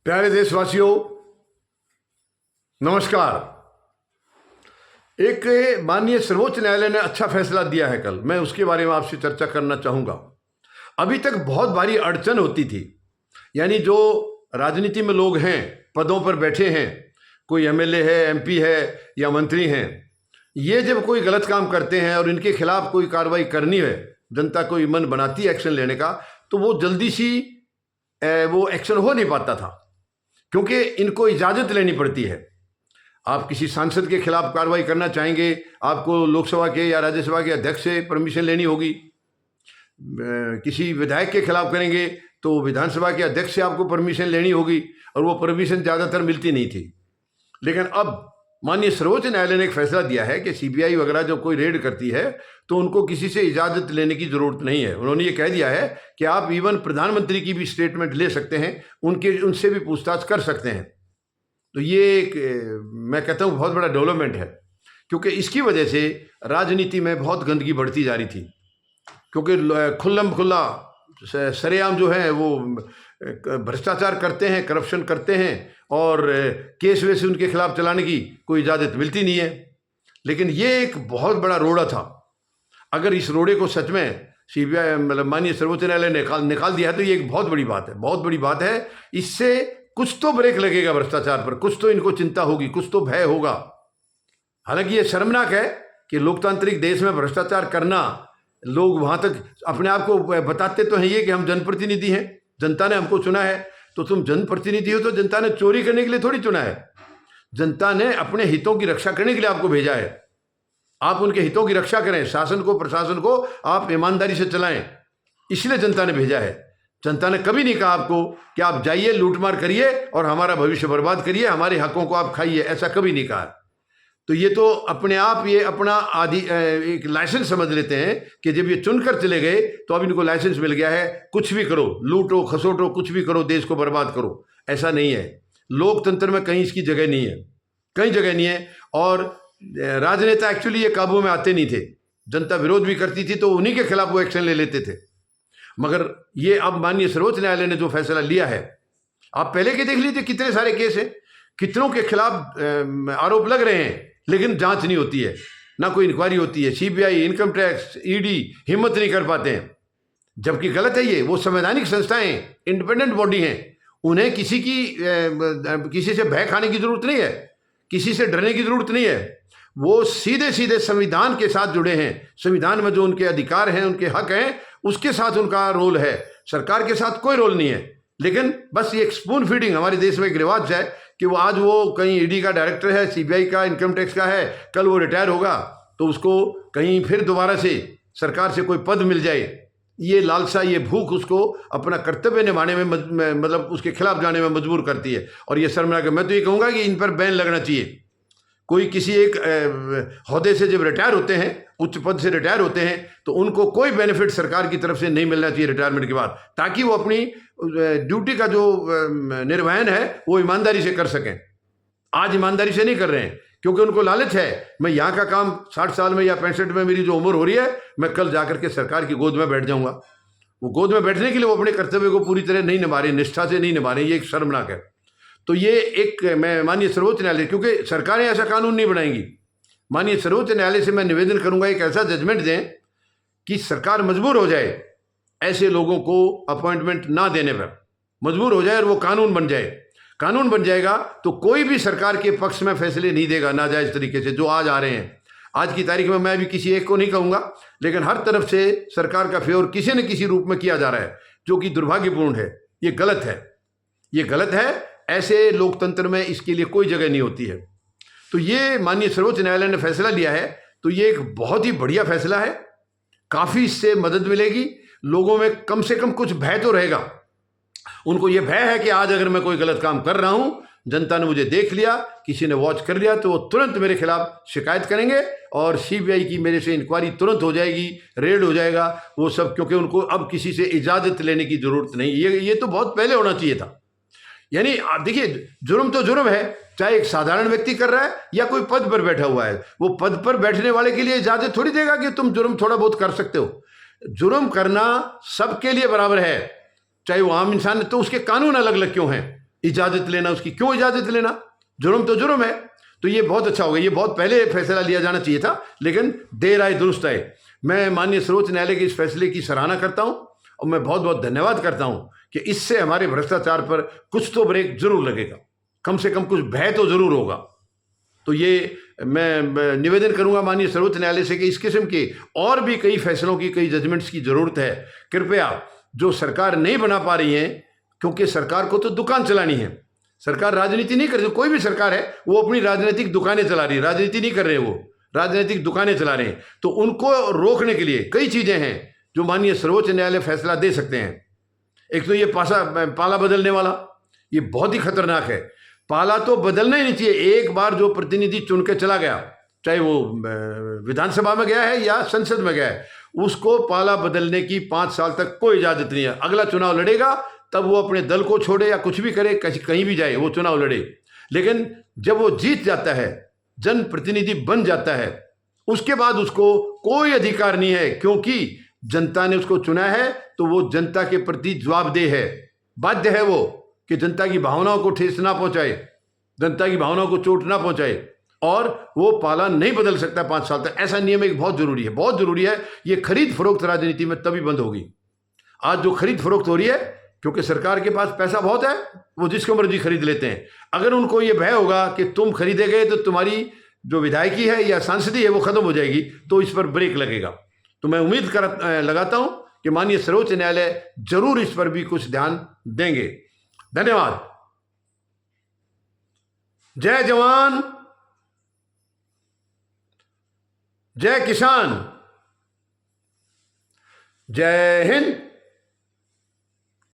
प्यारे देशवासियों, नमस्कार। एक माननीय सर्वोच्च न्यायालय ने अच्छा फैसला दिया है कल, मैं उसके बारे में आपसे चर्चा करना चाहूँगा। अभी तक बहुत भारी अड़चन होती थी, यानी जो राजनीति में लोग हैं, पदों पर बैठे हैं, कोई एमएलए है, एमपी है या मंत्री हैं, ये जब कोई गलत काम करते हैं और इनके खिलाफ कोई कार्रवाई करनी है, जनता कोई मन बनाती है एक्शन लेने का, तो वो जल्दी सी वो एक्शन हो नहीं पाता था, क्योंकि इनको इजाज़त लेनी पड़ती है। आप किसी सांसद के खिलाफ कार्रवाई करना चाहेंगे, आपको लोकसभा के या राज्यसभा के अध्यक्ष से परमिशन लेनी होगी। किसी विधायक के खिलाफ करेंगे तो विधानसभा के अध्यक्ष से आपको परमिशन लेनी होगी, और वो परमिशन ज़्यादातर मिलती नहीं थी। लेकिन अब माननीय सर्वोच्च न्यायालय ने एक फैसला दिया है कि सीबीआई वगैरह जब कोई रेड करती है तो उनको किसी से इजाज़त लेने की ज़रूरत नहीं है। उन्होंने ये कह दिया है कि आप इवन प्रधानमंत्री की भी स्टेटमेंट ले सकते हैं, उनसे भी पूछताछ कर सकते हैं। तो ये एक मैं कहता हूँ बहुत बड़ा डेवलपमेंट है, क्योंकि इसकी वजह से राजनीति में बहुत गंदगी बढ़ती जा रही थी। क्योंकि खुल्लम खुल्ला सरेआम जो है वो भ्रष्टाचार करते हैं, करप्शन करते हैं, और केस वेस उनके खिलाफ चलाने की कोई इजाज़त मिलती नहीं है। लेकिन ये एक बहुत बड़ा रोड़ा था। अगर इस रोड़े को सच में सीबीआई मतलब माननीय सर्वोच्च न्यायालय ने निकाल दिया है तो ये एक बहुत बड़ी बात है, बहुत बड़ी बात है। इससे कुछ तो ब्रेक लगेगा भ्रष्टाचार पर, कुछ तो इनको चिंता होगी, कुछ तो भय होगा। हालांकि ये शर्मनाक है कि लोकतांत्रिक देश में भ्रष्टाचार करना, लोग वहां तक अपने आप को बताते तो हैं ये कि हम जनप्रतिनिधि हैं, जनता ने हमको चुना है। तो तुम जनप्रतिनिधि हो तो जनता ने चोरी करने के लिए थोड़ी चुना है, जनता ने अपने हितों की रक्षा करने के लिए आपको भेजा है। आप उनके हितों की रक्षा करें, शासन को, प्रशासन को आप ईमानदारी से चलाएं, इसलिए जनता ने भेजा है। जनता ने कभी नहीं कहा आपको कि आप जाइए लूटमार करिए और हमारा भविष्य बर्बाद करिए, हमारे हकों को आप खाइए, ऐसा कभी नहीं कहा। तो ये तो अपने आप ये अपना एक लाइसेंस समझ लेते हैं कि जब ये चुनकर चले गए तो अब इनको लाइसेंस मिल गया है, कुछ भी करो, लूटो खसोटो, कुछ भी करो, देश को बर्बाद करो। ऐसा नहीं है, लोकतंत्र में कहीं इसकी जगह नहीं है, कहीं जगह नहीं है। और राजनेता एक्चुअली ये काबू में आते नहीं थे, जनता विरोध भी करती थी तो उन्हीं के खिलाफ वो एक्शन ले लेते थे। मगर ये अब माननीय सर्वोच्च न्यायालय ने जो फैसला लिया है, आप पहले के देख लीजिए कितने सारे केस हैं, कितनों के खिलाफ आरोप लग रहे हैं, लेकिन जांच नहीं होती है, ना कोई इंक्वायरी होती है। सीबीआई, इनकम टैक्स, ईडी हिम्मत नहीं कर पाते हैं, जबकि गलत है ये। वो संवैधानिक संस्थाएं, इंडिपेंडेंट बॉडी हैं, उन्हें किसी से भय खाने की जरूरत नहीं है, किसी से डरने की जरूरत नहीं है। वो सीधे सीधे संविधान के साथ जुड़े हैं, संविधान में जो उनके अधिकार हैं, उनके हक हैं, उसके साथ उनका रोल है, सरकार के साथ कोई रोल नहीं है। लेकिन बस ये एक स्पून फीडिंग हमारे देश में एक रिवाज है कि वो आज वो कहीं ईडी का डायरेक्टर है, सीबीआई का, इनकम टैक्स का है, कल वो रिटायर होगा तो उसको कहीं फिर दोबारा से सरकार से कोई पद मिल जाए। ये लालसा, ये भूख उसको अपना कर्तव्य निभाने में मतलब उसके खिलाफ जाने में मजबूर करती है। और ये शर्मनाक है। मैं तो ये कहूँगा कि इन पर बैन लगना चाहिए। कोई किसी एक ओहदे से जब रिटायर होते हैं, उच्च पद से रिटायर होते हैं, तो उनको कोई बेनिफिट सरकार की तरफ से नहीं मिलना चाहिए रिटायरमेंट के बाद, ताकि वो अपनी ड्यूटी का जो निर्वहन है वो ईमानदारी से कर सकें। आज ईमानदारी से नहीं कर रहे हैं, क्योंकि उनको लालच है, मैं यहाँ का काम 60 साल में या 65 में मेरी जो उम्र हो रही है, मैं कल जाकर के सरकार की गोद में बैठ जाऊँगा। वो गोद में बैठने के लिए वो अपने कर्तव्य को पूरी तरह नहीं निभा रहे, निष्ठा से नहीं निभा रहे, ये एक शर्मनाक है। तो ये एक मैं माननीय सर्वोच्च न्यायालय, क्योंकि सरकारें ऐसा कानून नहीं बनाएंगी, माननीय सर्वोच्च न्यायालय से मैं निवेदन करूंगा एक ऐसा जजमेंट दें कि सरकार मजबूर हो जाए, ऐसे लोगों को अपॉइंटमेंट ना देने पर मजबूर हो जाए, और वो कानून बन जाए। कानून बन जाएगा तो कोई भी सरकार के पक्ष में फैसले नहीं देगा नाजायज तरीके से, जो आज आ रहे हैं। आज की तारीख में मैं भी किसी एक को नहीं कहूँगा, लेकिन हर तरफ से सरकार का फेवर किसी न किसी रूप में किया जा रहा है, जो कि दुर्भाग्यपूर्ण है। ये गलत है, ये गलत है। ऐसे लोकतंत्र में इसके लिए कोई जगह नहीं होती है। तो ये माननीय सर्वोच्च न्यायालय ने फैसला लिया है, तो ये एक बहुत ही बढ़िया फैसला है। काफ़ी इससे मदद मिलेगी, लोगों में कम से कम कुछ भय तो रहेगा। उनको ये भय है कि आज अगर मैं कोई गलत काम कर रहा हूं, जनता ने मुझे देख लिया, किसी ने वॉच कर लिया, तो वो तुरंत मेरे खिलाफ शिकायत करेंगे और सीबीआई की मेरे से इंक्वायरी तुरंत हो जाएगी, रेड हो जाएगा वो सब, क्योंकि उनको अब किसी से इजाज़त लेने की ज़रूरत नहीं। ये तो बहुत पहले होना चाहिए था। यानी देखिए, जुर्म तो जुर्म है, चाहे एक साधारण व्यक्ति कर रहा है या कोई पद पर बैठा हुआ है। वो पद पर बैठने वाले के लिए इजाज़त थोड़ी देगा कि तुम जुर्म थोड़ा बहुत कर सकते हो। जुर्म करना सबके लिए बराबर है, चाहे वो आम इंसान है, तो उसके कानून अलग अलग क्यों हैं? इजाज़त लेना उसकी, क्यों इजाज़त लेना? जुर्म तो जुर्म है। तो ये बहुत अच्छा हो गया, ये बहुत पहले फैसला लिया जाना चाहिए था, लेकिन देर आए दुरुस्त आए। मैं माननीय सर्वोच्च न्यायालय के इस फैसले की सराहना करता हूँ और मैं बहुत बहुत धन्यवाद करता हूँ कि इससे हमारे भ्रष्टाचार पर कुछ तो ब्रेक जरूर लगेगा, कम से कम कुछ भय तो जरूर होगा। तो ये मैं निवेदन करूंगा माननीय सर्वोच्च न्यायालय से कि इस किस्म के और भी कई फैसलों की, कई जजमेंट्स की जरूरत है। कृपया जो सरकार नहीं बना पा रही है, क्योंकि सरकार को तो दुकान चलानी है, सरकार राजनीति नहीं कर रही। कोई भी सरकार है वो अपनी राजनीतिक दुकानें चला रही है, राजनीति नहीं कर रहे, वो राजनीतिक दुकानें चला रहे हैं। तो उनको रोकने के लिए कई चीजें हैं जो माननीय सर्वोच्च न्यायालय फैसला दे सकते हैं। एक तो ये पाला बदलने वाला, ये बहुत ही खतरनाक है। पाला तो बदलना ही नहीं चाहिए। एक बार जो प्रतिनिधि चुन के चला गया, चाहे वो विधानसभा में गया है या संसद में गया है, उसको पाला बदलने की 5 साल तक कोई इजाजत नहीं है। अगला चुनाव लड़ेगा तब वो अपने दल को छोड़े या कुछ भी करे, कहीं भी जाए वो चुनाव लड़े, लेकिन जब वो जीत जाता है, जनप्रतिनिधि बन जाता है, उसके बाद उसको कोई अधिकार नहीं है, क्योंकि जनता ने उसको चुना है। तो वो जनता के प्रति जवाबदेह है, बाध्य है वो कि जनता की भावनाओं को ठेस ना पहुंचाए, जनता की भावनाओं को चोट ना पहुंचाए, और वो पाला नहीं बदल सकता 5 साल तक। ऐसा नियम एक बहुत जरूरी है, बहुत जरूरी है। ये खरीद फरोख्त राजनीति में तभी बंद होगी। आज जो खरीद फरोख्त हो रही है, क्योंकि सरकार के पास पैसा बहुत है, वो जिसको मर्जी खरीद लेते हैं। अगर उनको ये भय होगा कि तुम खरीदे गए तो तुम्हारी जो विधायकी है या सांसदी है वो खत्म हो जाएगी, तो इस पर ब्रेक लगेगा। तो मैं उम्मीद लगाता हूं कि माननीय सर्वोच्च न्यायालय जरूर इस पर भी कुछ ध्यान देंगे। धन्यवाद। जय जवान, जय किसान, जय हिंद।